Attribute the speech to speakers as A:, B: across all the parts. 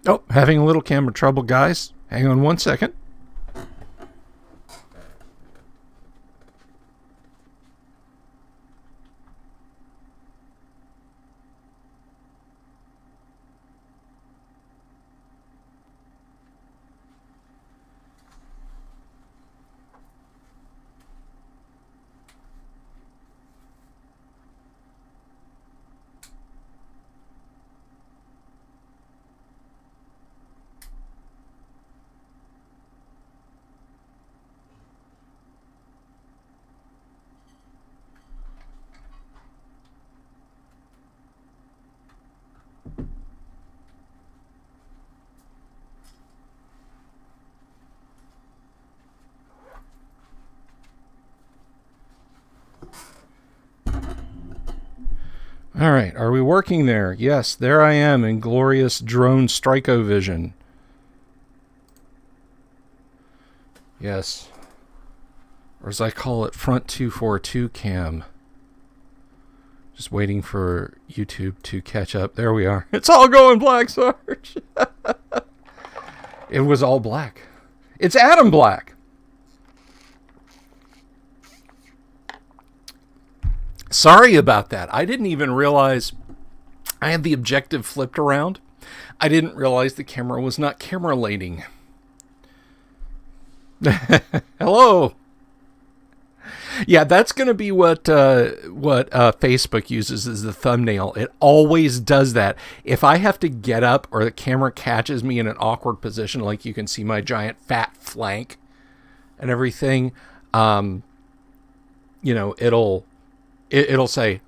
A: Oh, having a little camera trouble, guys. Hang on one second. All right, are we working there? Yes, there I am in glorious drone Strico-vision. Yes. Or as I call it, front 242 cam. Just waiting for YouTube to catch up. There we are. It's all going black, Sarge. It was all black. It's Adam Black. Sorry about that. I didn't even realize I had the objective flipped around. I didn't realize the camera was not camera-lating. Hello. Yeah, that's going to be what Facebook uses as the thumbnail. It always does that. If I have to get up or the camera catches me in an awkward position, like you can see my giant fat flank and everything, it'll say,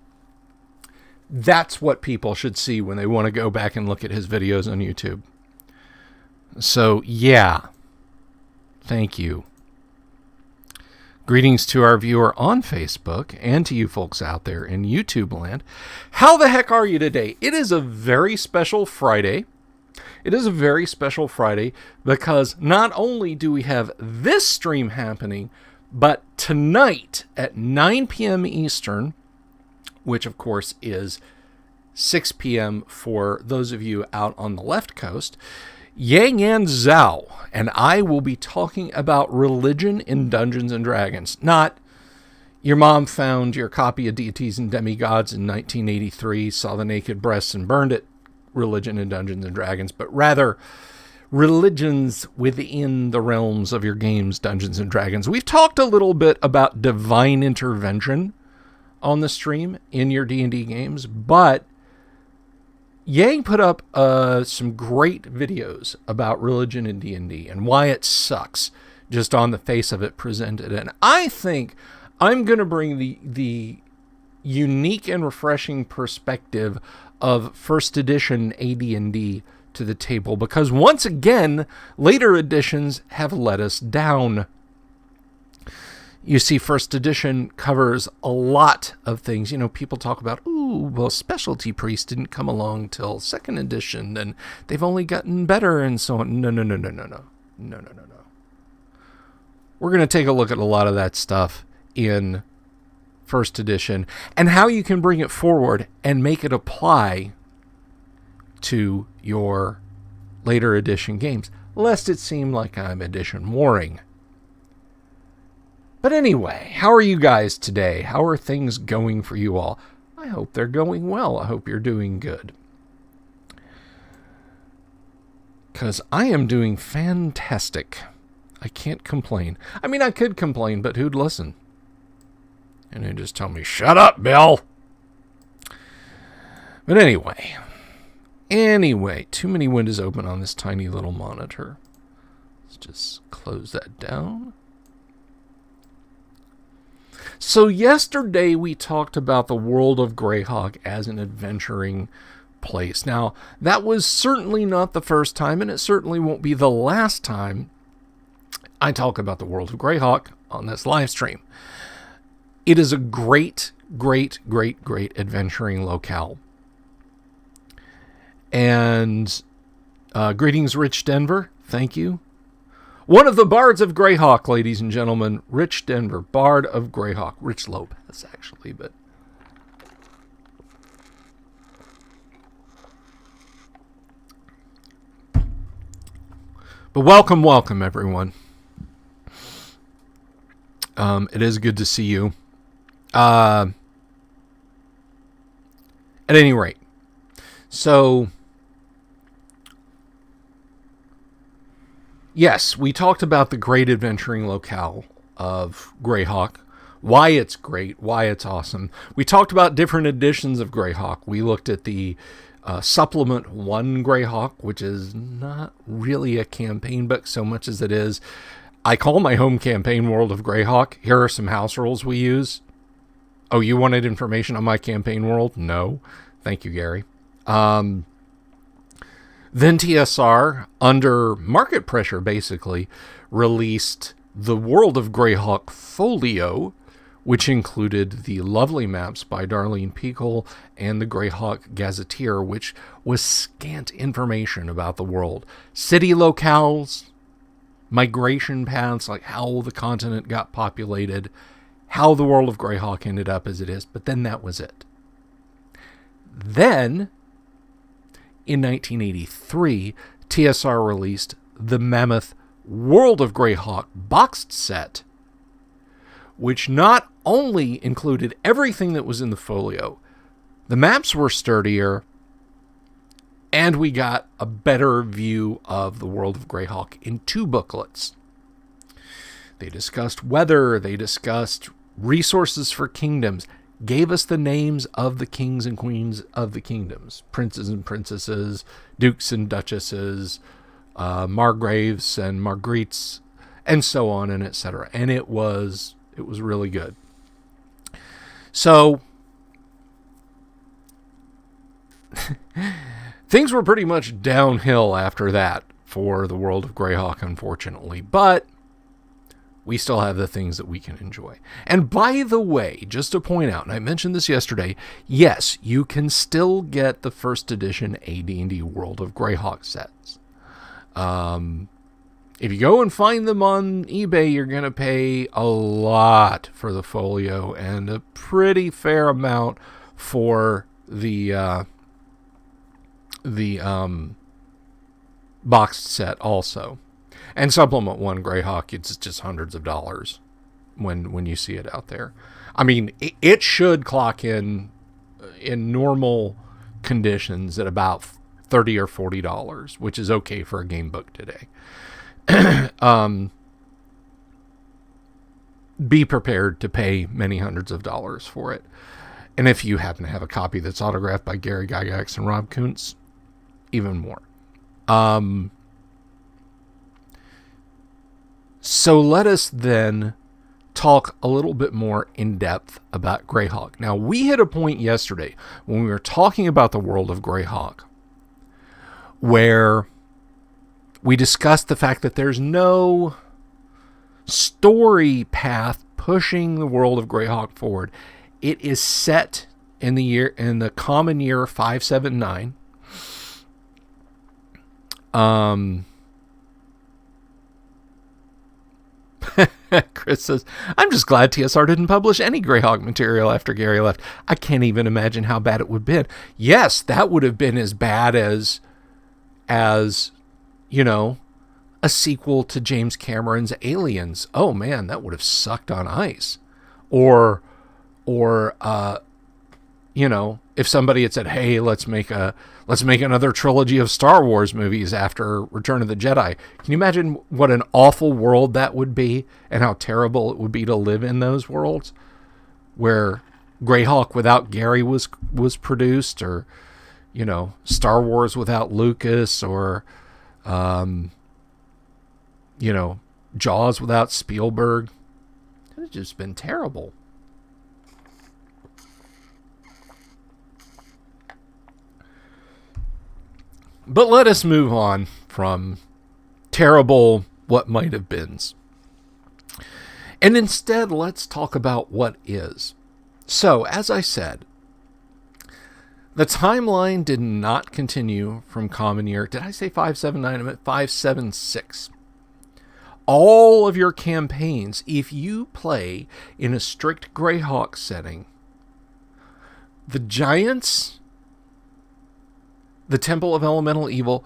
A: that's what people should see when they want to go back and look at his videos on YouTube. So, yeah. Thank you. Greetings to our viewer on Facebook and to you folks out there in YouTube land. How the heck are you today? It is a very special Friday. It is a very special Friday because not only do we have this stream happening, but tonight at 9 p.m. Eastern, which of course is 6 p.m. for those of you out on the left coast, Yang Yan Zhao and I will be talking about religion in Dungeons & Dragons. Not your mom found your copy of Deities and Demigods in 1983, saw the naked breasts and burned it, religion in Dungeons & Dragons, but rather religions within the realms of your games, Dungeons & Dragons. We've talked a little bit about divine intervention on the stream in your D&D games, but Yang put up some great videos about religion in D&D and why it sucks just on the face of it presented. And I think I'm going to bring the unique and refreshing perspective of first edition AD&D to the table, because once again, later editions have let us down. You see, first edition covers a lot of things. You know, people talk about, well, Specialty Priest didn't come along till second edition, and they've only gotten better, and so on. No. We're going to take a look at a lot of that stuff in first edition, and how you can bring it forward and make it apply to your later edition games, lest it seem like I'm edition warring. But anyway, how are you guys today? How are things going for you all? I hope they're going well. I hope you're doing good. Because I am doing fantastic. I can't complain. I mean, I could complain, but who'd listen? And they'd just tell me, shut up, Bill! But anyway, too many windows open on this tiny little monitor. Let's just close that down. So yesterday we talked about the world of Greyhawk as an adventuring place. Now, that was certainly not the first time, and it certainly won't be the last time I talk about the world of Greyhawk on this live stream. It is a great adventuring locale. And greetings, Rich Denver. Thank you. One of the bards of Greyhawk, ladies and gentlemen. Rich Denver, bard of Greyhawk. Rich Lopez, actually, but... But welcome, everyone. It is good to see you. At any rate, so yes, we talked about the great adventuring locale of Greyhawk, why it's great, why it's awesome. We talked about different editions of Greyhawk. We looked at the Supplement 1 Greyhawk, which is not really a campaign book so much as it is, I call my home campaign World of Greyhawk. Here are some house rules we use. Oh, you wanted information on my campaign world? No. Thank you, Gary. Then TSR, under market pressure, basically, released the World of Greyhawk Folio, which included the lovely maps by Darlene Peekle and the Greyhawk Gazetteer, which was scant information about the world. City locales, migration paths, like how the continent got populated, how the world of Greyhawk ended up as it is, but then that was it. Then, in 1983, TSR released the Mammoth World of Greyhawk boxed set, which not only included everything that was in the folio, the maps were sturdier, and we got a better view of the world of Greyhawk in 2 booklets. They discussed weather, they discussed resources for kingdoms, gave us the names of the kings and queens of the kingdoms, princes and princesses, dukes and duchesses, margraves and margrites, and so on and etc. And it was really good. So things were pretty much downhill after that for the world of Greyhawk, unfortunately, but we still have the things that we can enjoy. And by the way, just to point out, and I mentioned this yesterday, yes, you can still get the first edition AD&D World of Greyhawk sets. If you go and find them on eBay, you're going to pay a lot for the folio and a pretty fair amount for the boxed set also. And Supplement 1 Greyhawk, it's just hundreds of dollars when you see it out there. I mean, it should clock in normal conditions at about $30 or $40, which is okay for a game book today. Be prepared to pay many hundreds of dollars for it. And if you happen to have a copy that's autographed by Gary Gygax and Rob Kuntz, even more. So let us then talk a little bit more in depth about Greyhawk. Now, we hit a point yesterday when we were talking about the world of Greyhawk where we discussed the fact that there's no story path pushing the world of Greyhawk forward. It is set in the common year 579. Chris says, I'm just glad TSR didn't publish any Greyhawk material after Gary left. I can't even imagine how bad it would have been. Yes, that would have been as bad as you know, a sequel to James Cameron's Aliens. Oh man, that would have sucked on ice. Or you know, if somebody had said, "Hey, let's make another trilogy of Star Wars movies after Return of the Jedi." Can you imagine what an awful world that would be and how terrible it would be to live in those worlds where Greyhawk without Gary was produced, or you know, Star Wars without Lucas, or you know, Jaws without Spielberg. It's just been terrible. But let us move on from terrible what might have beens. And instead, let's talk about what is. So, as I said, the timeline did not continue from common year. Did I say 579? I meant 576. All of your campaigns, if you play in a strict Greyhawk setting, the giants, the Temple of Elemental Evil,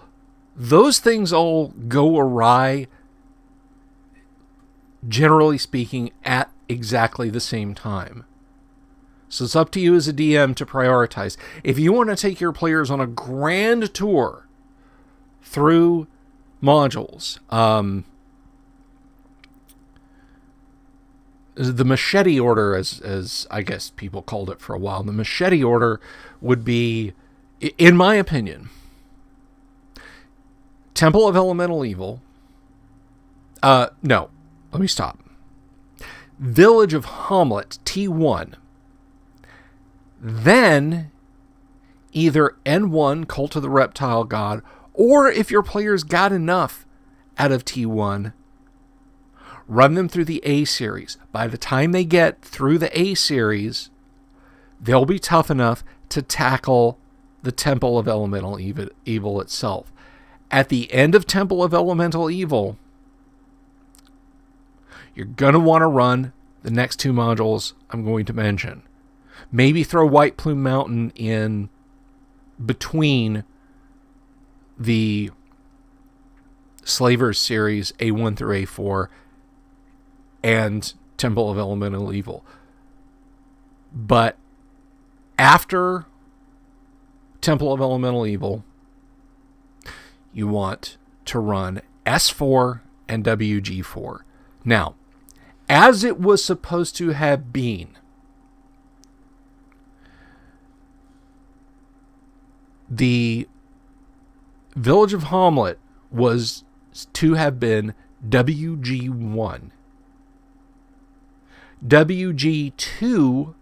A: those things all go awry, generally speaking, at exactly the same time. So it's up to you as a DM to prioritize. If you want to take your players on a grand tour through modules, the machete order, as I guess people called it for a while, the machete order would be, in my opinion, Temple of Elemental Evil. No, let me stop. Village of Hamlet, T1. Then either N1, Cult of the Reptile God, or if your players got enough out of T1, run them through the A series. By the time they get through the A series, they'll be tough enough to tackle the Temple of Elemental Evil itself. At the end of Temple of Elemental Evil, you're going to want to run the next two modules I'm going to mention. Maybe throw White Plume Mountain in between the Slavers series, A1 through A4, and Temple of Elemental Evil. But after Temple of Elemental Evil, you want to run S4 and WG4. Now, as it was supposed to have been, the Village of Hamlet was to have been WG1. WG2,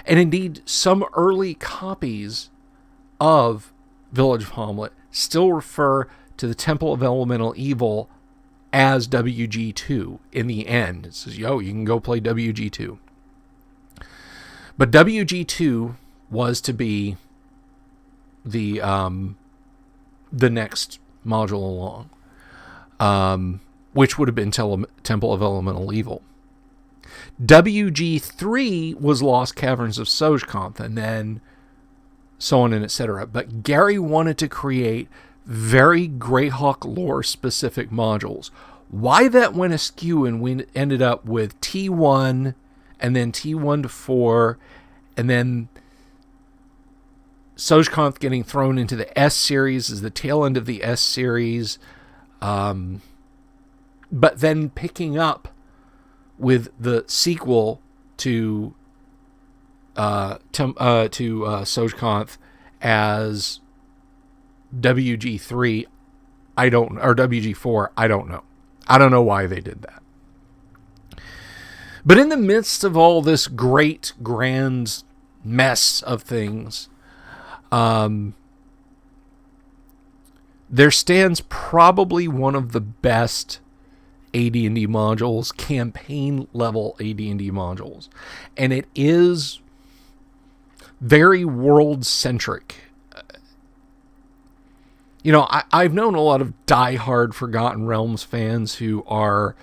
A: and indeed some early copies of Village of Hamlet still refer to the Temple of Elemental Evil as WG2 in the end. It says, yo, you can go play WG2. But WG2 was to be the next module along, which would have been Temple of Elemental Evil. WG3 was Lost Caverns of Sojkanth, and then so on and etc. But Gary wanted to create very Greyhawk lore specific modules. Why that went askew and we ended up with T1 and then T1 to 4 and then Sojkanth getting thrown into the S series is the tail end of the S series, but then picking up with the sequel to Sojkanth as WG3, or WG4, I don't know. I don't know why they did that. But in the midst of all this great, grand mess of things, there stands probably one of the best AD&D modules, campaign level AD&D modules. And it is very world centric. You know, I've known a lot of diehard Forgotten Realms fans who are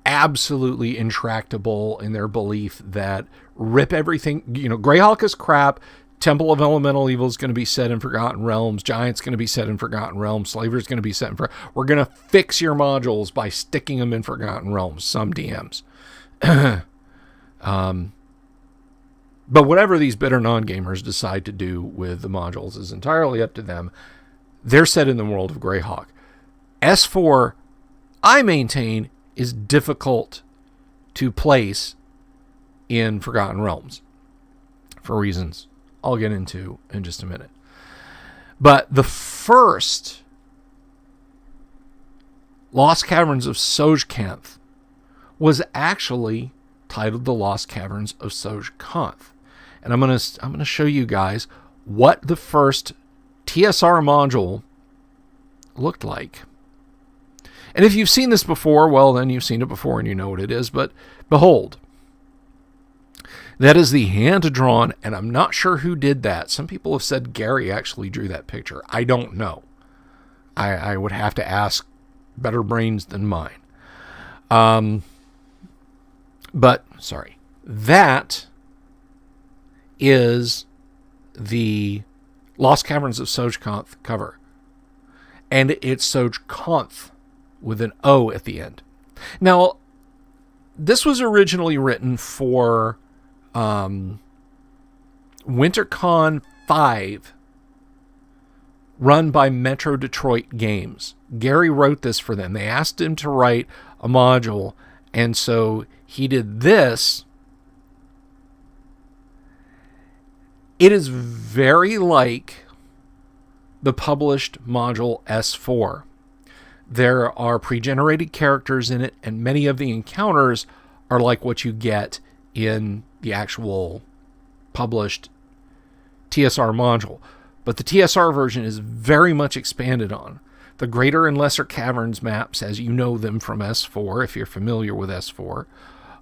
A: absolutely intractable in their belief that rip everything, you know, Greyhawk is crap, Temple of Elemental Evil is going to be set in Forgotten Realms, Giant's going to be set in Forgotten Realms, Slaver's going to be set in we're going to fix your modules by sticking them in Forgotten Realms, some DMs. But whatever these bitter non-gamers decide to do with the modules is entirely up to them. They're set in the world of Greyhawk. S4, I maintain, is difficult to place in Forgotten Realms for reasons I'll get into in just a minute. But the first Lost Caverns of Sojkanth was actually titled The Lost Caverns of Sojkanth. And I'm gonna show you guys what the first TSR module looked like. And if you've seen this before, well, then you've seen it before and you know what it is. But behold, that is the hand-drawn, and I'm not sure who did that. Some people have said Gary actually drew that picture. I don't know. I would have to ask better brains than mine. But, sorry. That is the Lost Caverns of Sojkanth cover. and it's SojConf with an O at the end. Now, this was originally written for WinterCon 5, run by Metro Detroit Games. Gary wrote this for them. They asked him to write a module, and so he did this. It is very like the published module S4. There are pre-generated characters in it, and many of the encounters are like what you get in the actual published TSR module. But the TSR version is very much expanded on. The Greater and Lesser Caverns maps, as you know them from S4, if you're familiar with S4,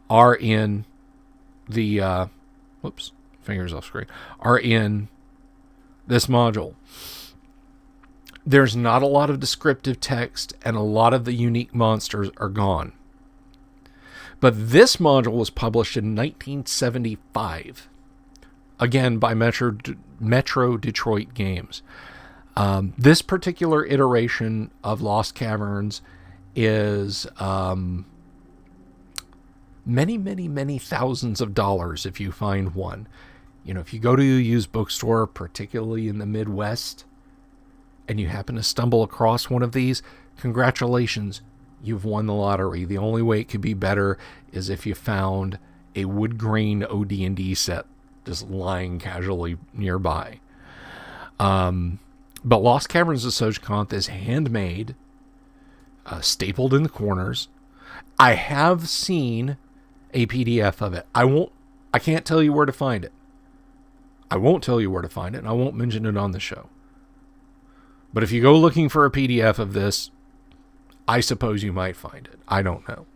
A: are in the... whoops, fingers off screen. Are in this module. There's not a lot of descriptive text, and a lot of the unique monsters are gone. But this module was published in 1975, again by Metro Detroit Games. This particular iteration of Lost Caverns is many thousands of dollars if you find one. You know, if you go to a used bookstore, particularly in the Midwest, and you happen to stumble across one of these, congratulations, you've won the lottery. The only way it could be better is if you found a wood grain AD&D set just lying casually nearby. But Lost Caverns of SojConf is handmade, stapled in the corners. I have seen a PDF of it. I can't tell you where to find it. I won't tell you where to find it, and I won't mention it on the show. But if you go looking for a PDF of this, I suppose you might find it. I don't know.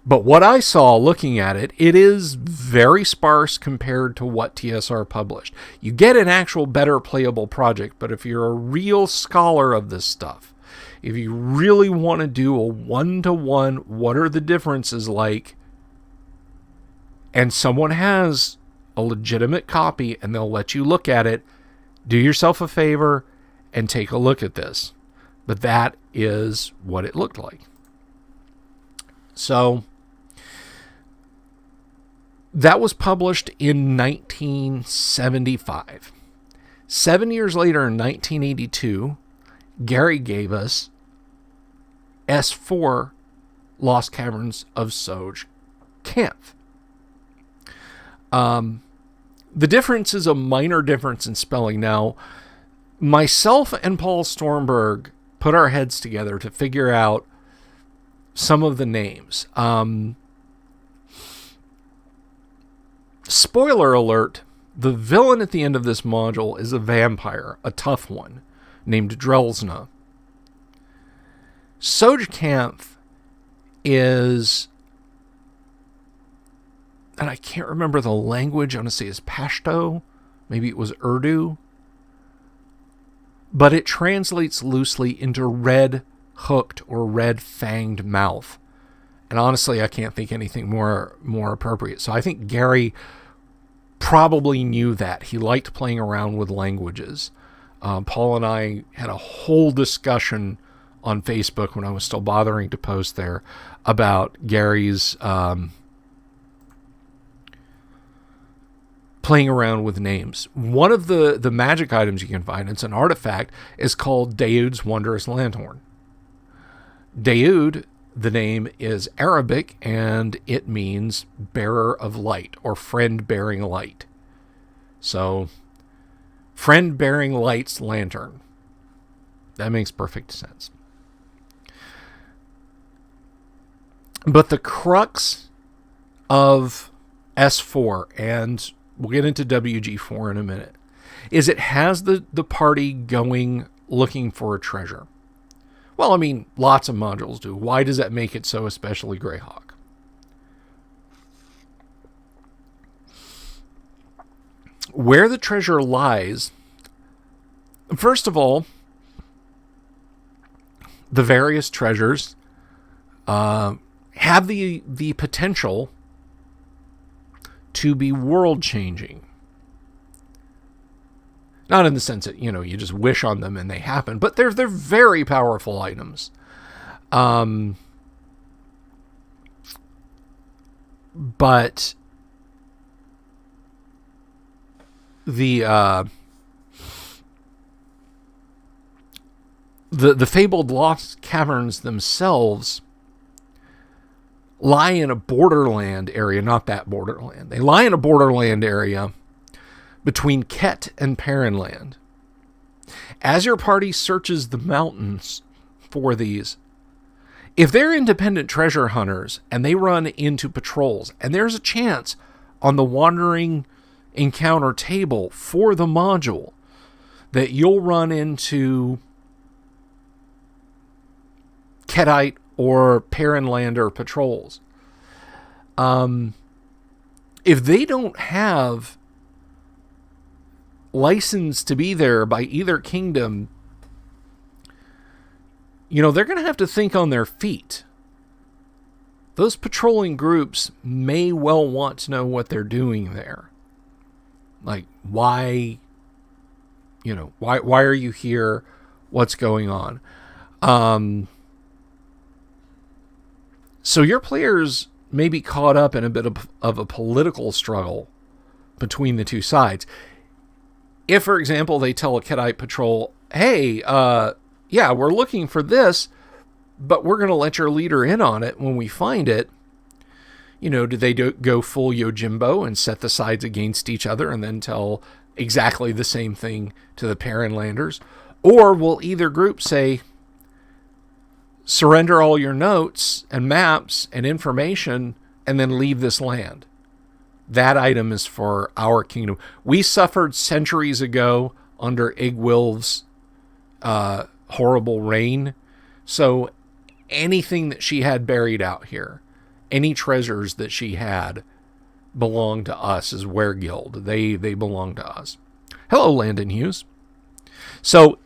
A: But what I saw looking at it, it is very sparse compared to what TSR published. You get an actual better playable project, but if you're a real scholar of this stuff, if you really want to do a one-to-one, what are the differences like, and someone has a legitimate copy and they'll let you look at it, do yourself a favor and take a look at this. But that is what it looked like. So that was published in 1975. 7 years later, in 1982, Gary gave us S4 Lost Caverns of SojConf. The difference is a minor difference in spelling. Now, myself and Paul Stormberg put our heads together to figure out some of the names. Spoiler alert, the villain at the end of this module is a vampire, a tough one, named Drelsna. SojConf is... and I can't remember the language. I want to say it's Pashto. Maybe it was Urdu. But it translates loosely into red-hooked or red-fanged mouth. And honestly, I can't think anything more appropriate. So I think Gary probably knew that. He liked playing around with languages. Paul and I had a whole discussion on Facebook when I was still bothering to post there about Gary's... playing around with names. One of the magic items you can find, it's an artifact, is called Daoud's Wondrous Lanthorn. Daoud, the name is Arabic, and it means bearer of light, or friend bearing light. So, friend bearing light's lantern. That makes perfect sense. But the crux of S4, and we'll get into WG4 in a minute, is it has the party going looking for a treasure. Well, I mean, lots of modules do. Why does that make it so especially Greyhawk? Where the treasure lies, first of all, the various treasures have the potential to be world-changing. Not in the sense that, you just wish on them and they happen, but they're very powerful items. But the fabled lost caverns themselves lie in a borderland area, not that borderland. They lie in a borderland area between Ket and Perrinland. As your party searches the mountains for these, if they're independent treasure hunters and they run into patrols, and there's a chance on the wandering encounter table for the module that you'll run into Ketite or Perrinlander patrols, if they don't have license to be there by either kingdom, they're going to have to think on their feet. Those patrolling groups may well want to know what they're doing there. Like, why are you here? What's going on? So your players may be caught up in a bit of a political struggle between the two sides. If, for example, they tell a Kedite patrol, hey, yeah, we're looking for this, but we're going to let your leader in on it when we find it. Do they go full Yojimbo and set the sides against each other and then tell exactly the same thing to the Perrinlanders? Or will either group say, surrender all your notes and maps and information and then leave this land? That item is for our kingdom. We suffered centuries ago under Igwilv's horrible reign. So anything that she had buried out here, any treasures that she had, belong to us as Weregild. They belong to us. Hello, Landon Hughes. So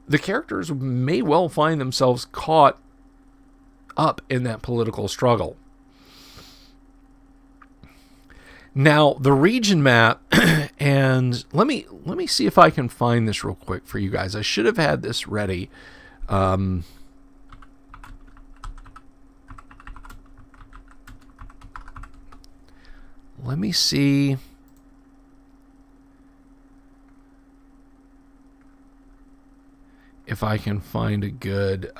A: the characters may well find themselves caught up in that political struggle. Now, the region map, and let me see if I can find this real quick for you guys. I should have had this ready. Let me see. If I can find a good...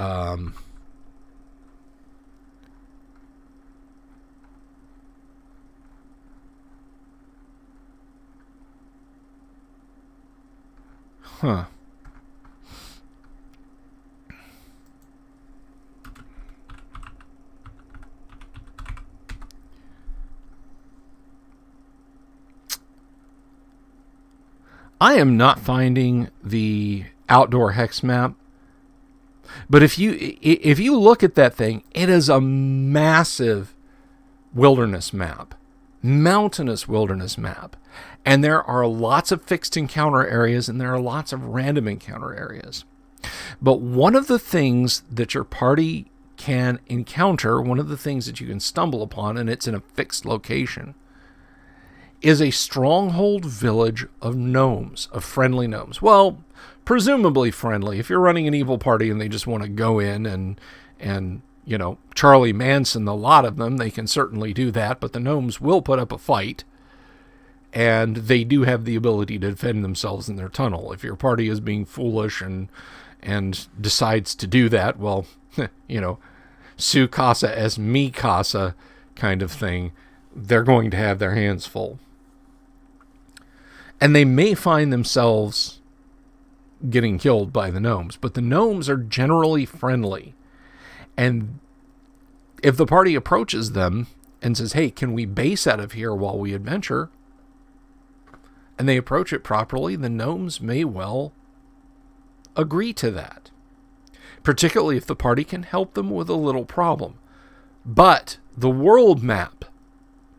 A: Huh. I am not finding the outdoor hex map, but if you look at that thing, it is a massive wilderness map, mountainous wilderness map. And there are lots of fixed encounter areas, and there are lots of random encounter areas. But one of the things that your party can encounter, one of the things that you can stumble upon, and it's in a fixed location, is a stronghold village of gnomes, of friendly gnomes. Well, presumably friendly. If you're running an evil party and they just want to go in and Charlie Manson, a lot of them, they can certainly do that, but the gnomes will put up a fight. And they do have the ability to defend themselves in their tunnel. If your party is being foolish and decides to do that, well, su casa es mi casa kind of thing, they're going to have their hands full. And they may find themselves getting killed by the gnomes, but the gnomes are generally friendly. And if the party approaches them and says, hey, can we base out of here while we adventure? And they approach it properly, the gnomes may well agree to that. Particularly if the party can help them with a little problem. But the world map,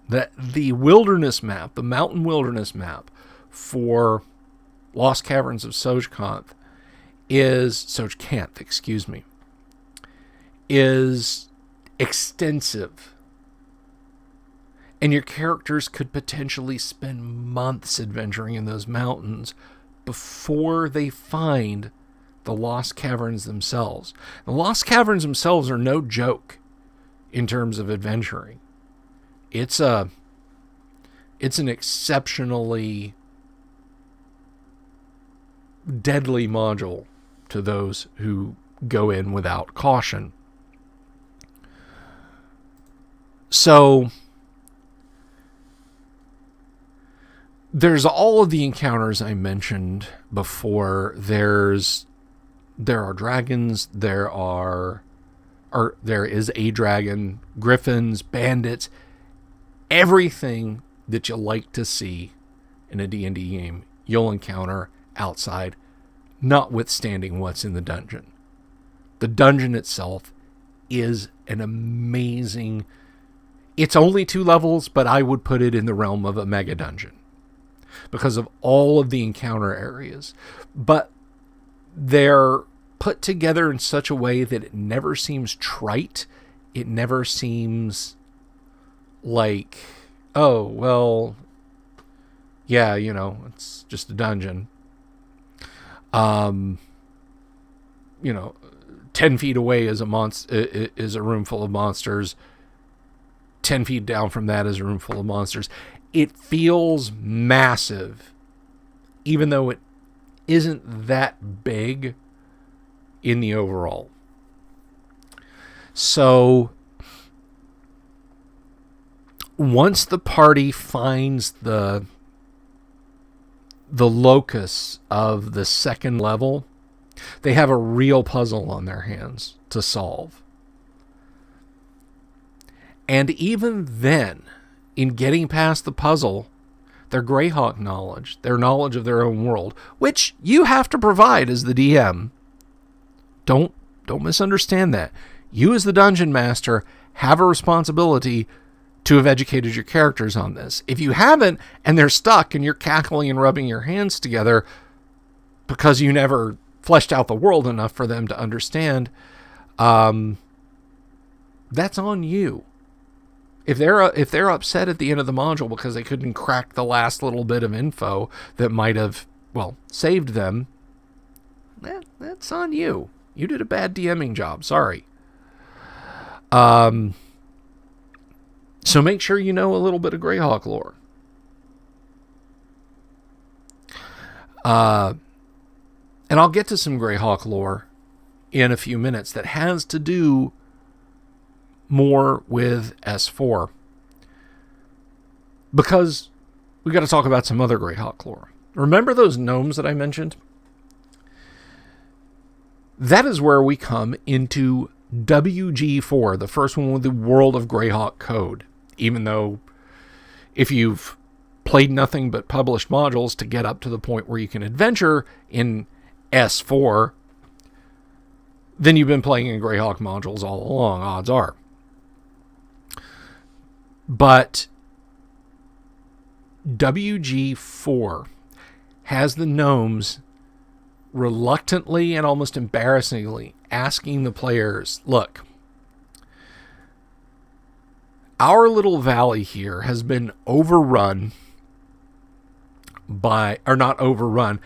A: the wilderness map, the mountain wilderness map for Lost Caverns of Sojkanth is extensive. And your characters could potentially spend months adventuring in those mountains before they find the Lost Caverns themselves. The Lost Caverns themselves are no joke in terms of adventuring. It's an exceptionally deadly module to those who go in without caution. So there's all of the encounters I mentioned before. There are dragons, there is a dragon, griffins, bandits, everything that you like to see in a D&D game, you'll encounter outside, notwithstanding what's in the dungeon. The dungeon itself is an amazing... It's only 2 levels, but I would put it in the realm of a mega dungeon because of all of the encounter areas. But they're put together in such a way that it never seems trite. It never seems like, oh, well, yeah, it's just a dungeon. 10 feet away is a room full of monsters. 10 feet down from that is a room full of monsters. It feels massive, even though it isn't that big in the overall. So once the party finds the locus of the second level, they have a real puzzle on their hands to solve. And even then, in getting past the puzzle, their Greyhawk knowledge, their knowledge of their own world, which you have to provide as the DM. Don't misunderstand that. You as the dungeon master have a responsibility to have educated your characters on this. If you haven't, and they're stuck, and you're cackling and rubbing your hands together because you never fleshed out the world enough for them to understand, that's on you. If they're upset at the end of the module because they couldn't crack the last little bit of info that might have, saved them, that's on you. You did a bad DMing job. Sorry. So make sure you know a little bit of Greyhawk lore. And I'll get to some Greyhawk lore in a few minutes that has to do more with S4. Because we got to talk about some other Greyhawk lore. Remember those gnomes that I mentioned? That is where we come into WG4, the first one with the World of Greyhawk code. Even though if you've played nothing but published modules to get up to the point where you can adventure in S4, then you've been playing in Greyhawk modules all along, odds are. But WG4 has the gnomes reluctantly and almost embarrassingly asking the players, look, our little valley here has been overrun by, or not overrun,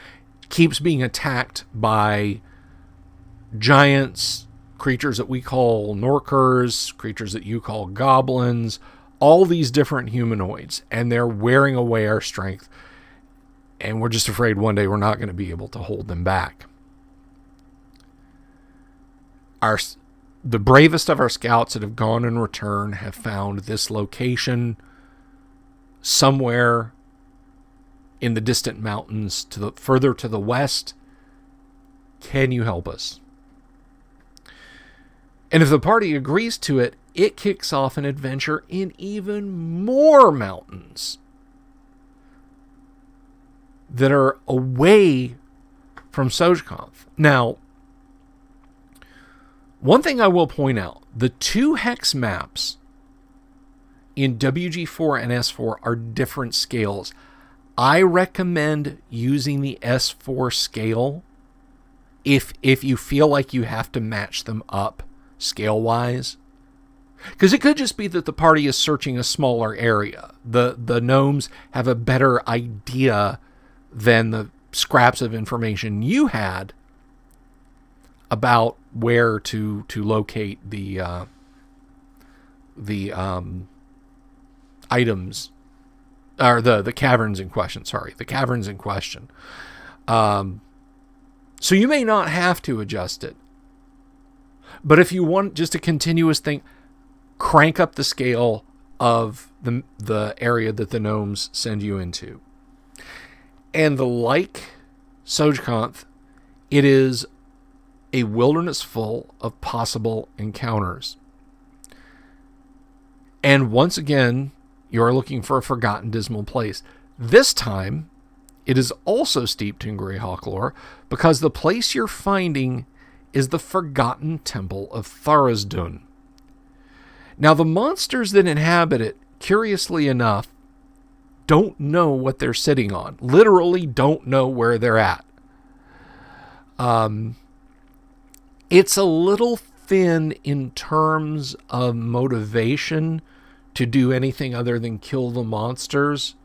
A: keeps being attacked by giants, creatures that we call Norkers, creatures that you call goblins, all these different humanoids, and they're wearing away our strength. And we're just afraid one day we're not going to be able to hold them back. The bravest of our scouts that have gone in return have found this location somewhere in the distant mountains further to the west. Can you help us? And if the party agrees to it, it kicks off an adventure in even more mountains that are away from Sojkonth. Now, one thing I will point out, the 2 hex maps in WG4 and S4 are different scales. I recommend using the S4 scale if you feel like you have to match them up scale-wise. Because it could just be that the party is searching a smaller area. The gnomes have a better idea than scraps of information you had about where to locate the items, or the caverns in question. Sorry, the caverns in question. So you may not have to adjust it, but if you want just a continuous thing, crank up the scale of the area that the gnomes send you into. And like Sojkanth, it is a wilderness full of possible encounters. And once again, you're looking for a forgotten dismal place. This time, it is also steeped in Greyhawk lore, because the place you're finding is the forgotten temple of Tharizdun. Now, the monsters that inhabit it, curiously enough, don't know what they're sitting on. Literally don't know where they're at. It's a little thin in terms of motivation to do anything other than kill the monsters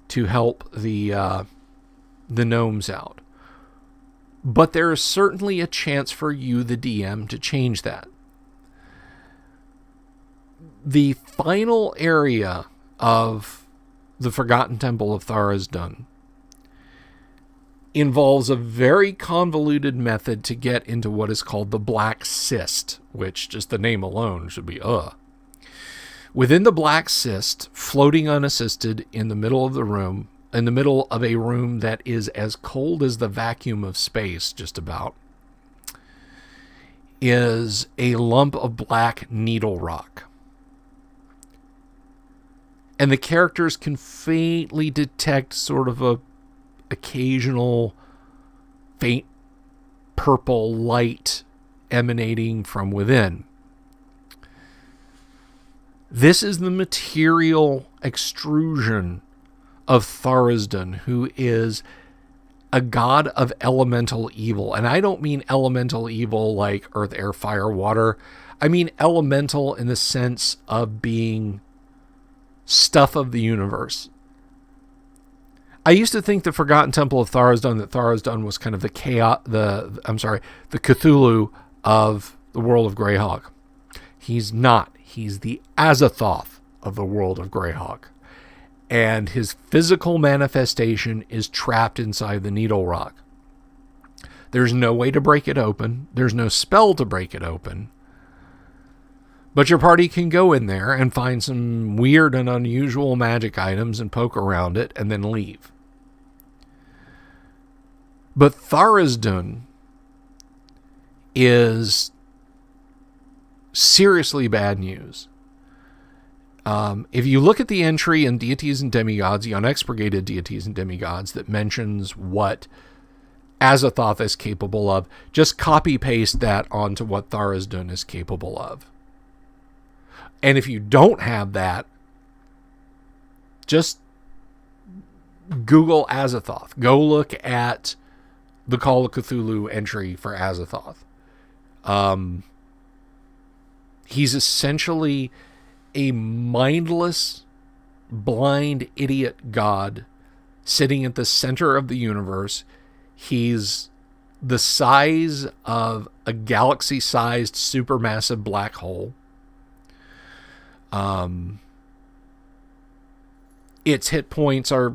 A: to help the gnomes out. But there is certainly a chance for you, the DM, to change that. The final area of the Forgotten Temple of Tharizdun involves a very convoluted method to get into what is called the Black Cyst, which just the name alone should be Within the Black Cyst, floating unassisted in the middle of the room, in the middle of a room that is as cold as the vacuum of space, just about, is a lump of black needle rock. And the characters can faintly detect sort of a occasional faint purple light emanating from within. This is the material extrusion of Tharizdun, who is a god of elemental evil. And I don't mean elemental evil like earth, air, fire, water. I mean elemental in the sense of being stuff of the universe. I used to think the Forgotten Temple of Tharizdun, that Tharizdun was kind of the Cthulhu of the world of Greyhawk. He's not. He's the Azathoth of the world of Greyhawk. And his physical manifestation is trapped inside the needle rock. There's no way to break it open. There's no spell to break it open. But your party can go in there and find some weird and unusual magic items and poke around it and then leave. But Tharizdun is seriously bad news. If you look at the entry in Deities and Demigods, the unexpurgated Deities and Demigods, that mentions what Azathoth is capable of, just copy-paste that onto what Tharizdun is capable of. And if you don't have that, just Google Azathoth. Go look at the Call of Cthulhu entry for Azathoth. He's essentially a mindless, blind, idiot god sitting at the center of the universe. He's the size of a galaxy-sized supermassive black hole. Its hit points are...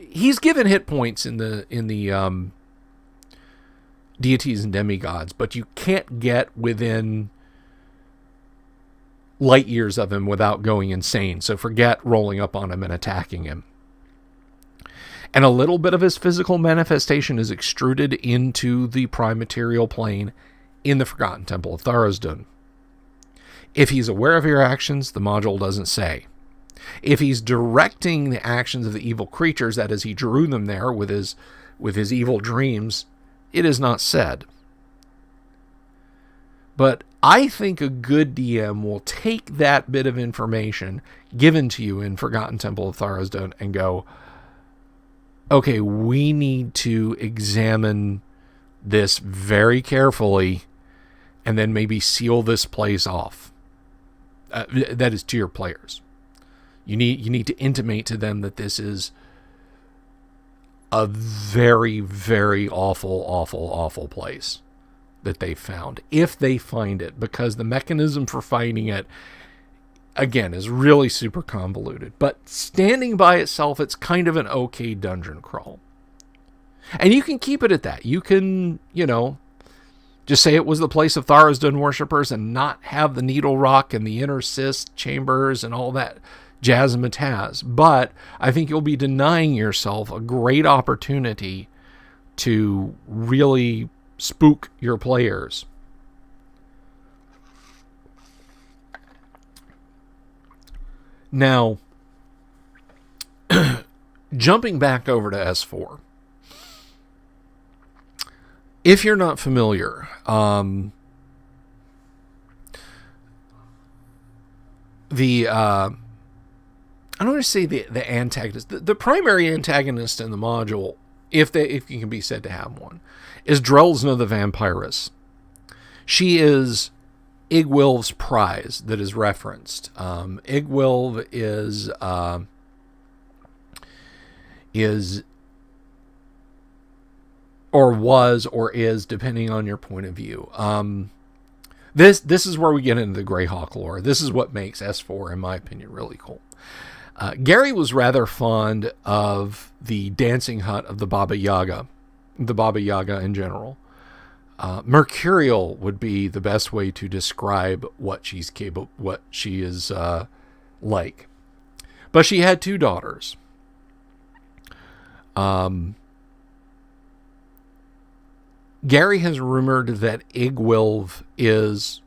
A: He's given hit points in the Deities and Demigods, but you can't get within light years of him without going insane. So forget rolling up on him and attacking him. And a little bit of his physical manifestation is extruded into the prime material plane in the Forgotten Temple of Tharizdun. If he's aware of your actions, the module doesn't say. If he's directing the actions of the evil creatures, that is, he drew them there with his evil dreams, it is not said. But I think a good DM will take that bit of information given to you in Forgotten Temple of Tharizdun and go, okay, we need to examine this very carefully and then maybe seal this place off. That is to your players. You need to intimate to them that this is a very, very awful, awful, awful place that they found, if they find it, because the mechanism for finding it, again, is really super convoluted. But standing by itself, it's kind of an okay dungeon crawl. And you can keep it at that. You can, just say it was the place of Tharizdun worshippers and not have the Needle Rock and the Inner Cyst chambers and all that jazzmatazz. But I think you'll be denying yourself a great opportunity to really spook your players. Now, jumping back over to S4. If you're not familiar, I don't want to say the antagonist. The primary antagonist in the module, if you can be said to have one, is Drelsna the Vampiress. She is Igwilv's prize that is referenced. Igwilv is or was or is, depending on your point of view. This is where we get into the Greyhawk lore. This is what makes S4, in my opinion, really cool. Gary was rather fond of the dancing hut of the Baba Yaga in general. Mercurial would be the best way to describe what she is like. But she had 2 daughters. Gary has rumored that Igwilv is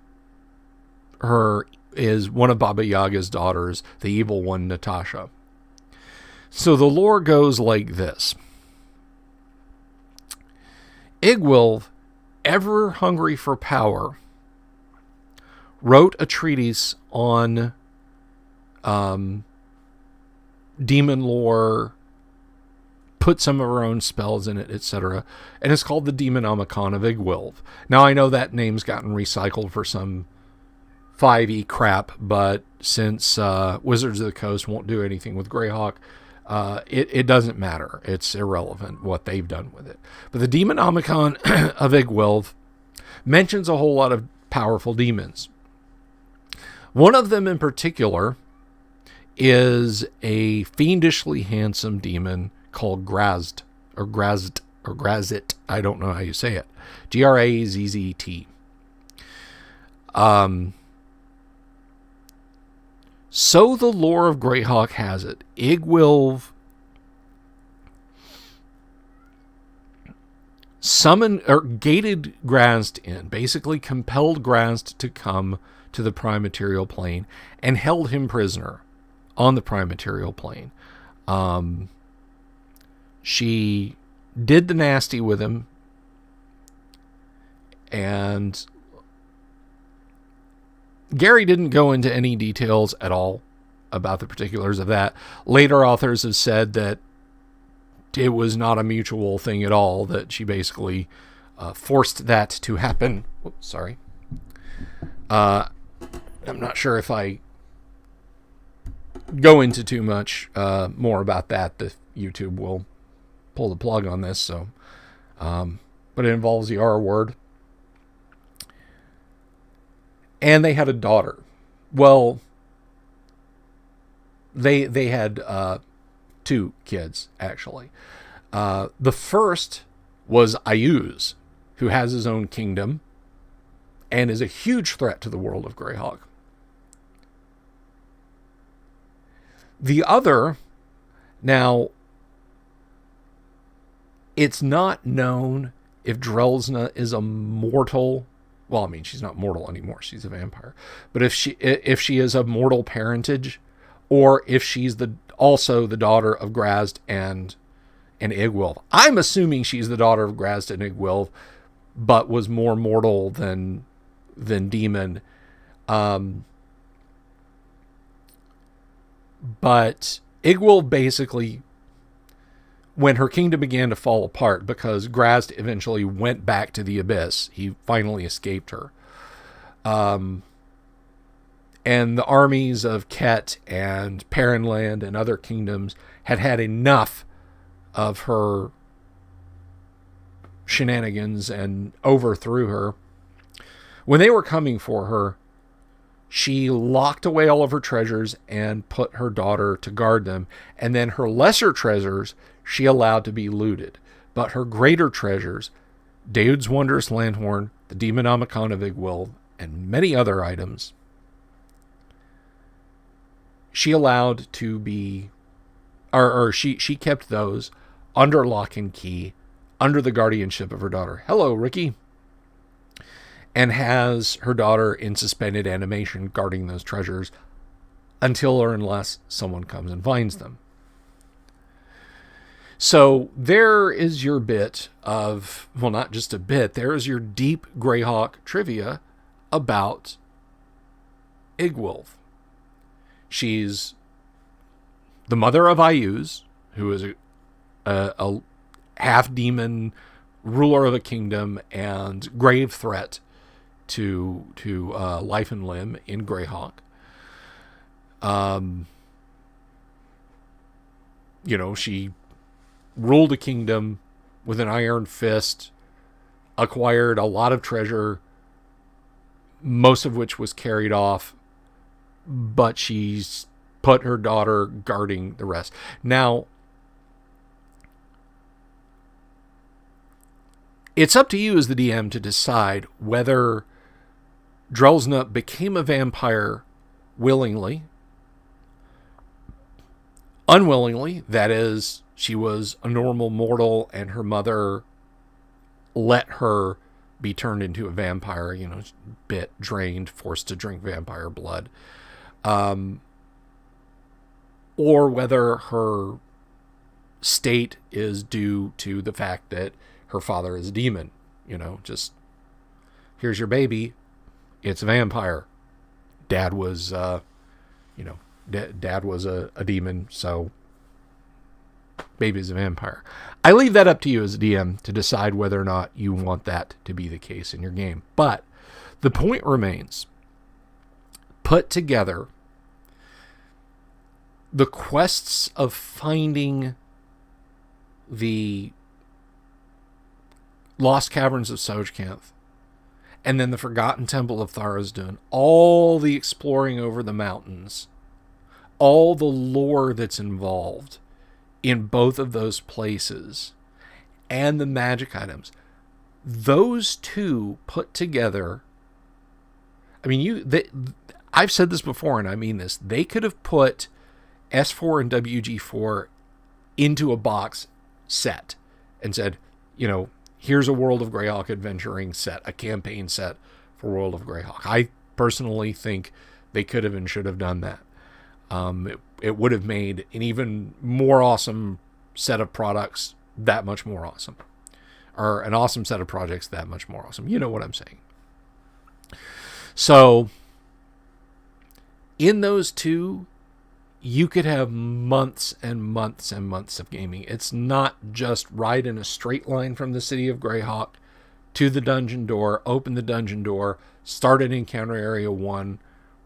A: one of Baba Yaga's daughters, the evil one, Natasha. So the lore goes like this. Igwilv, ever hungry for power, wrote a treatise on demon lore, put some of her own spells in it, etc. And it's called the Demonomicon of Igwilv. Now, I know that name's gotten recycled for some 5e crap, but since Wizards of the Coast won't do anything with Greyhawk, it doesn't matter. It's irrelevant what they've done with it. But the Demonomicon of Igwilv mentions a whole lot of powerful demons. One of them in particular is a fiendishly handsome demon called Grazit. I don't know how you say it. Grazzet. So the lore of Greyhawk has it, Igwilv summoned or gated Grazd in, basically compelled Grazd to come to the prime material plane and held him prisoner on the prime material plane. She did the nasty with him, and Gary didn't go into any details at all about the particulars of that. Later authors have said that it was not a mutual thing at all, that she basically forced that to happen. Oops, sorry. I'm not sure if I go into too much more about that. The YouTube will pull the plug on this, so but it involves the R word. And they had a daughter. Well, they had 2 kids, actually. The first was Ayuz, who has his own kingdom and is a huge threat to the world of Greyhawk. The other, now, it's not known if Drelsna is a mortal. Well, I mean, she's not mortal anymore. She's a vampire. But if she is of mortal parentage, or if she's also the daughter of Grazd and Igwilv. I'm assuming she's the daughter of Grazd and Igwilv, but was more mortal than demon. But Igwilv basically, when her kingdom began to fall apart, because Grazd eventually went back to the Abyss, he finally escaped her. And the armies of Ket and Perrinland and other kingdoms had enough of her shenanigans and overthrew her. When they were coming for her, she locked away all of her treasures and put her daughter to guard them. And then her lesser treasures she allowed to be looted. But her greater treasures, Daoud's Wondrous Lanthorn, the Demonomicon of Igwilv, and many other items, she allowed to be, or she kept those under lock and key, under the guardianship of her daughter. Hello, Ricky. And has her daughter in suspended animation guarding those treasures until or unless someone comes and finds them. So there is your bit of, well, not just a bit, there is your deep Greyhawk trivia about Igwilv. She's the mother of Ayuz, who is a half-demon ruler of a kingdom and grave threat to life and limb in Greyhawk. She ruled a kingdom with an iron fist, acquired a lot of treasure, most of which was carried off, but she's put her daughter guarding the rest. Now, it's up to you as the DM to decide whether Drelsna became a vampire willingly, unwillingly, that is, she was a normal mortal and her mother let her be turned into a vampire, bit, drained, forced to drink vampire blood. Or whether her state is due to the fact that her father is a demon. Just, here's your baby. It's a vampire. Dad was, Dad was a demon, so baby's a vampire. I leave that up to you as a DM to decide whether or not you want that to be the case in your game. But the point remains, put together the quests of finding the Lost Caverns of Sojkanth, and then the Forgotten Temple of Tharizdun, all the exploring over the mountains, all the lore that's involved in both of those places, and the magic items. Those two put together, I've said this before, and I mean this, they could have put S4 and WG4 into a box set and said, here's a World of Greyhawk adventuring set, a campaign set for World of Greyhawk. I personally think they could have and should have done that. It would have made an even more awesome set of products that much more awesome. Or an awesome set of projects that much more awesome. You know what I'm saying. So, in those two, you could have months and months and months of gaming. It's not just ride in a straight line from the city of Greyhawk to the dungeon door, open the dungeon door, start at encounter area 1,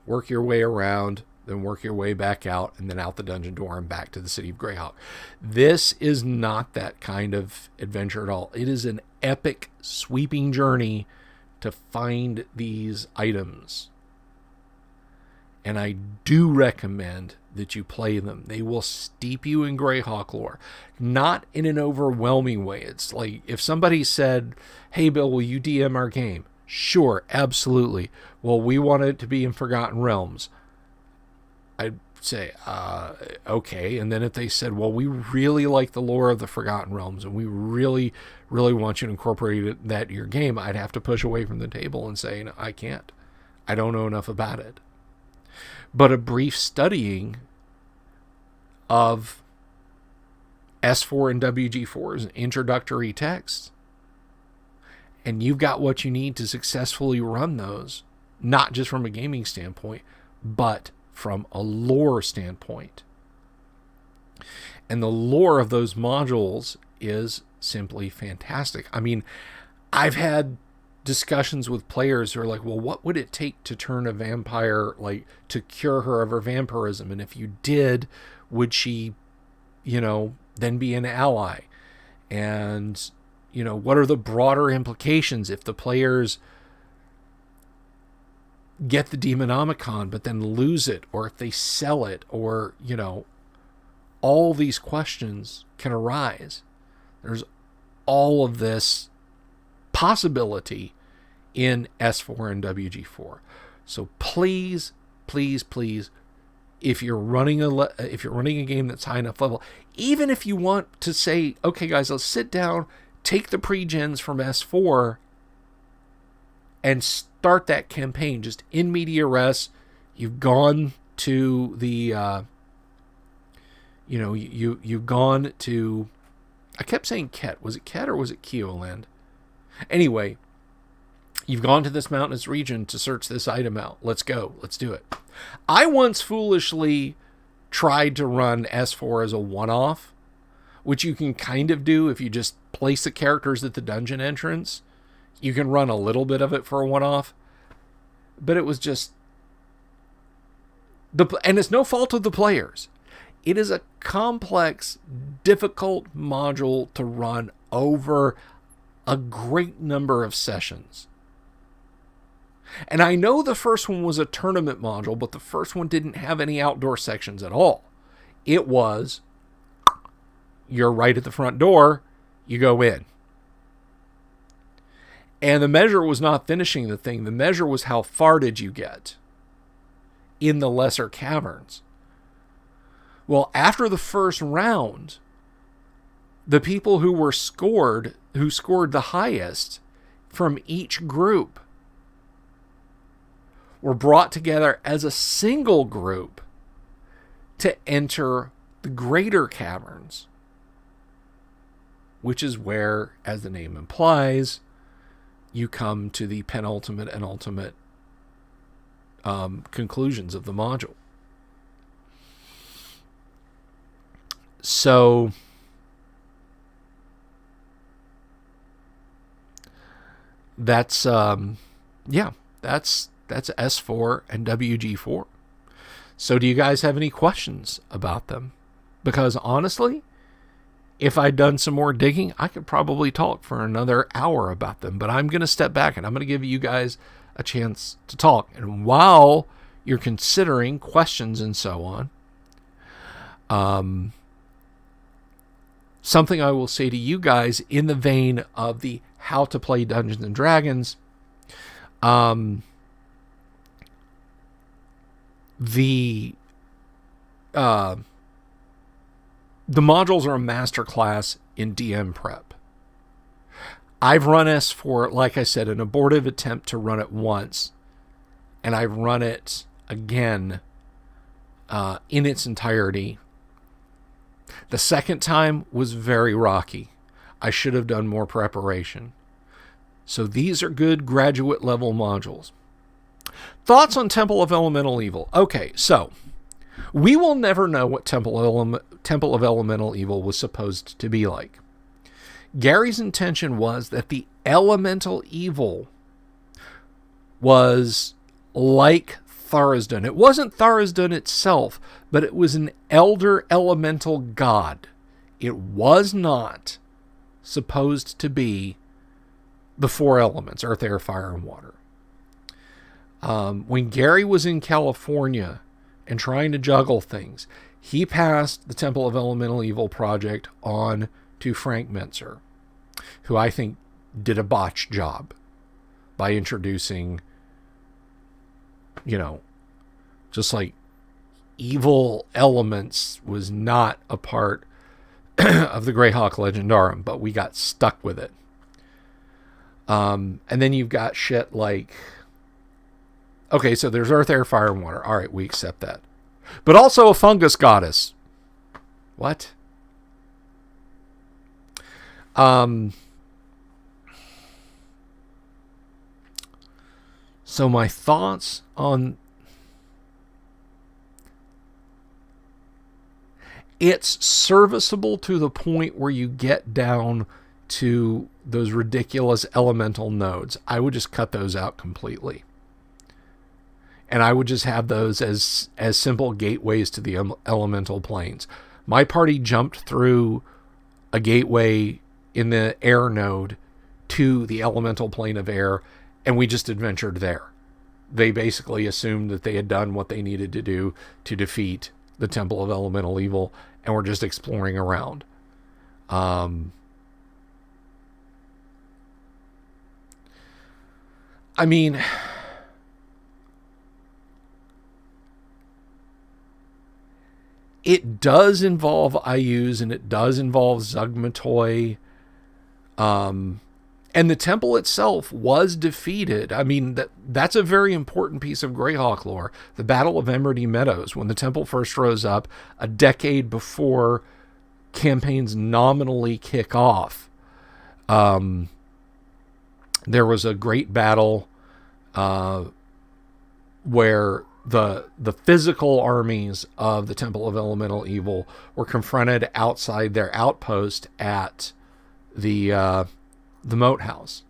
A: work your way around, then work your way back out, and then out the dungeon door and back to the city of Greyhawk. This is not that kind of adventure at all. It is an epic, sweeping journey to find these items. And I do recommend that you play them. They will steep you in Greyhawk lore. Not in an overwhelming way. It's like if somebody said, hey, Bill, will you DM our game? Sure, absolutely. Well, we want it to be in Forgotten Realms. I'd say, okay. And then if they said, well, we really like the lore of the Forgotten Realms and we really, really want you to incorporate that in your game, I'd have to push away from the table and say, no, I can't. I don't know enough about it. But a brief studying of S4 and WG4's introductory text, and you've got what you need to successfully run those, not just from a gaming standpoint, but from a lore standpoint. And the lore of those modules is simply fantastic. I've had discussions with players who are like, well, what would it take to turn a vampire, to cure her of her vampirism? And if you did, would she, then be an ally? And what are the broader implications if the players get the Demonomicon but then lose it, or if they sell it, or, all these questions can arise. There's all of this possibility in S4 and WG4. So please, please, please, if you're running a game that's high enough level, even if you want to say, okay, guys, let's sit down, take the pre-gens from S4, and start that campaign just in media res. You've gone to the, you've gone to, I kept saying Ket. Was it Ket or was it Keoland? Anyway, you've gone to this mountainous region to search this item out. Let's go. Let's do it. I once foolishly tried to run S4 as a one-off, which you can kind of do if you just place the characters at the dungeon entrance. You can run a little bit of it for a one-off, but it was just... and it's no fault of the players. It is a complex, difficult module to run over a great number of sessions. And I know the first one was a tournament module, but the first one didn't have any outdoor sections at all. It was, you're right at the front door, you go in. And the measure was not finishing the thing. The measure was how far did you get in the lesser caverns. Well, after the first round, the people who scored the highest from each group were brought together as a single group to enter the greater caverns, which is where, as the name implies, you come to the penultimate and ultimate conclusions of the module. So that's that's S4 and WG4. So do you guys have any questions about them? Because honestly, if I'd done some more digging, I could probably talk for another hour about them. But I'm going to step back and I'm going to give you guys a chance to talk. And while you're considering questions and so on, something I will say to you guys in the vein of the how to play Dungeons and Dragons, the modules are a masterclass in DM prep. I've run S4, like I said, an abortive attempt to run it once, and I've run it again in its entirety. The second time was very rocky. I should have done more preparation. So these are good graduate level modules. Thoughts on Temple of Elemental Evil. Okay, so we will never know what Temple of Elemental Evil was supposed to be like. Gary's intention was that the elemental evil was like Tharizdun. It wasn't Tharizdun itself, but it was an elder elemental god. It was not supposed to be the four elements, earth, air, fire, and water. When Gary was in California and trying to juggle things, he passed the Temple of Elemental Evil project on to Frank Mentzer, who I think did a botched job by introducing, just like evil elements was not a part of the Greyhawk Legendarum, but we got stuck with it. And then you've got shit like, okay, so there's earth, air, fire, and water. All right, we accept that. But also a fungus goddess. What? So my thoughts on... It's serviceable to the point where you get down to those ridiculous elemental nodes. I would just cut those out completely. And I would just have those as simple gateways to the elemental planes. My party jumped through a gateway in the air node to the elemental plane of air, and we just adventured there. They basically assumed that they had done what they needed to do to defeat the Temple of Elemental Evil, and we're just exploring around. I mean, it does involve IUs, and it does involve Zugmatoi. And the temple itself was defeated. I mean, that's a very important piece of Greyhawk lore. The Battle of Emerald Meadows, when the temple first rose up, a decade before campaigns nominally kick off, there was a great battle where the physical armies of the Temple of Elemental Evil were confronted outside their outpost at the Moat House,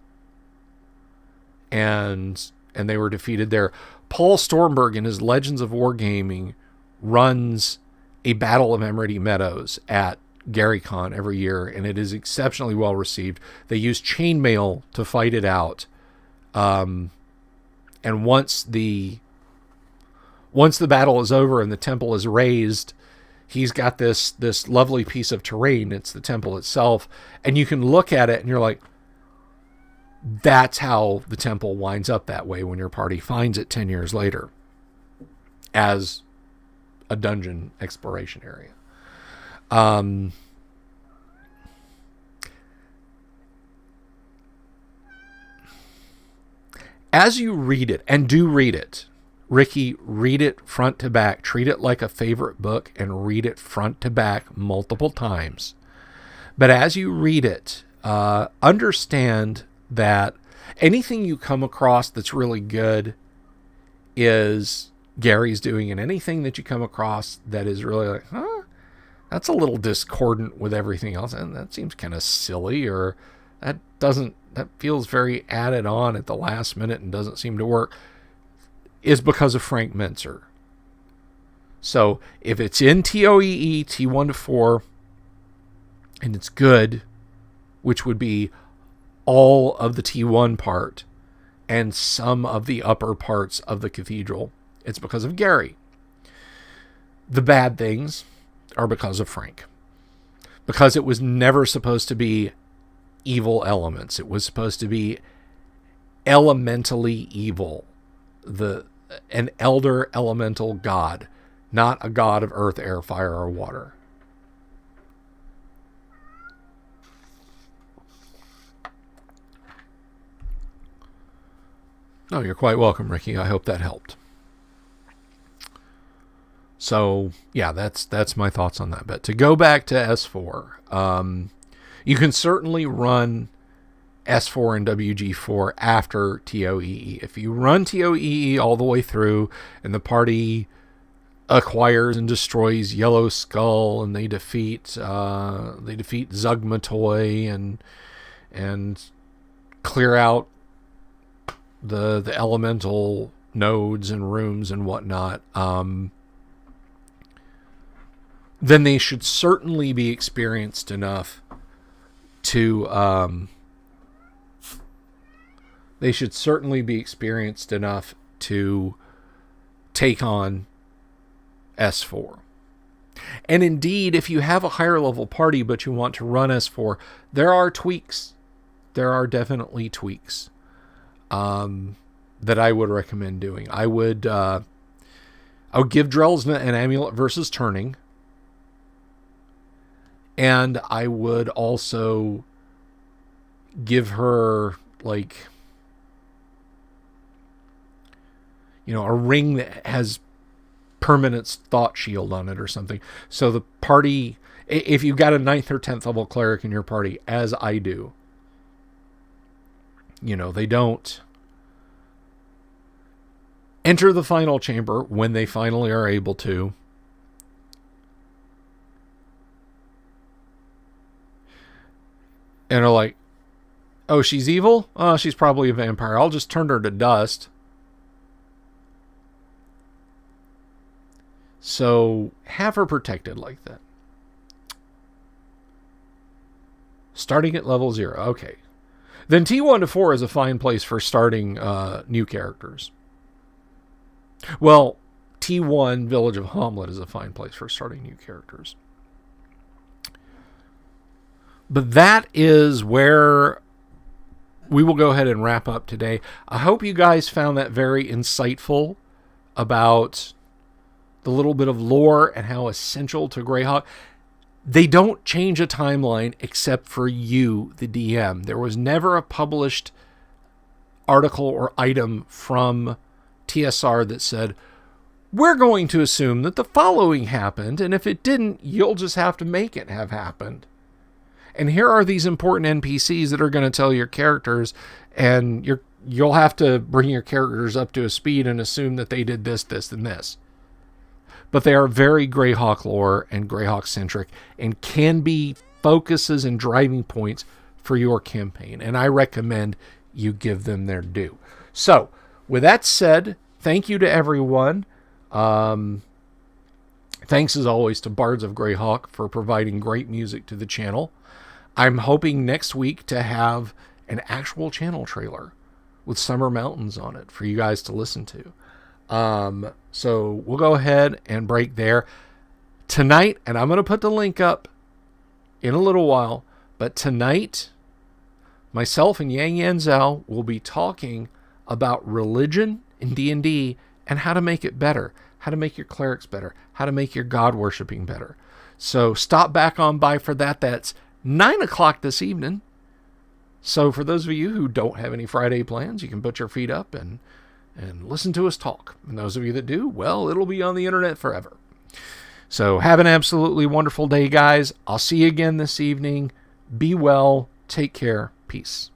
A: and they were defeated there. Paul Stormberg, in his Legends of Wargaming, runs a Battle of Emerald Meadows at GaryCon every year, and it is exceptionally well received. They use chainmail to fight it out, and once the battle is over and the temple is razed, he's got this lovely piece of terrain. It's the temple itself, and you can look at it and you're like, that's how the temple winds up that way when your party finds it 10 years later as a dungeon exploration area. As you read it, and do read it, Ricky, read it front to back. Treat it like a favorite book and read it front to back multiple times. But as you read it, understand that anything you come across that's really good is Gary's doing, and anything that you come across that is really like, that's a little discordant with everything else, and that seems kind of silly, or that feels very added on at the last minute and doesn't seem to work, is because of Frank Mentzer. So if it's in TOEE T1 to 4 and it's good, which would be all of the T1 part and some of the upper parts of the cathedral, it's because of Gary. The bad things are because of Frank. Because it was never supposed to be evil elements. It was supposed to be elementally evil. An elder elemental god, not a god of earth, air, fire, or water. Oh, you're quite welcome, Ricky. I hope that helped. So, yeah, that's my thoughts on that. But to go back to S4, you can certainly run S4 and WG4 after TOEE. If you run TOEE all the way through and the party acquires and destroys Yellow Skull and they defeat Zugmatoi and clear out the elemental nodes and rooms and whatnot, then they should certainly be experienced enough to take on S4. And indeed, if you have a higher level party but you want to run S4, there are tweaks. There are definitely tweaks that I would recommend doing. I would give Drelsna an Amulet versus Turning. And I would also give her, like, a ring that has permanent thought shield on it or something. So the party, if you've got a 9th or 10th level cleric in your party, as I do, they don't enter the final chamber when they finally are able to. And are like, oh, she's evil? Oh, she's probably a vampire. I'll just turn her to dust. So have her protected like that. Starting at level 0. Okay. Then T1 to 4 is a fine place for starting new characters. Well, T1 Village of Hamlet is a fine place for starting new characters. But that is where we will go ahead and wrap up today. I hope you guys found that very insightful about the little bit of lore and how essential to Greyhawk. They don't change a timeline except for you, the DM. There was never a published article or item from TSR that said, we're going to assume that the following happened, and if it didn't, you'll just have to make it have happened. And here are these important NPCs that are going to tell your characters, and you'll have to bring your characters up to a speed and assume that they did this, this, and this. But they are very Greyhawk lore and Greyhawk centric and can be focuses and driving points for your campaign. And I recommend you give them their due. So with that said, thank you to everyone. Thanks as always to Bards of Greyhawk for providing great music to the channel. I'm hoping next week to have an actual channel trailer with Summer Mountains on it for you guys to listen to. So we'll go ahead and break there tonight, and I'm going to put the link up in a little while, but tonight myself and Yang Yan Zhao will be talking about religion in D&D and how to make it better, how to make your clerics better, how to make your God worshiping better. So stop back on by for that. That's 9 o'clock this evening. So for those of you who don't have any Friday plans, you can put your feet up and listen to us talk. And those of you that do, well, it'll be on the internet forever. So have an absolutely wonderful day, guys. I'll see you again this evening. Be well. Take care. Peace.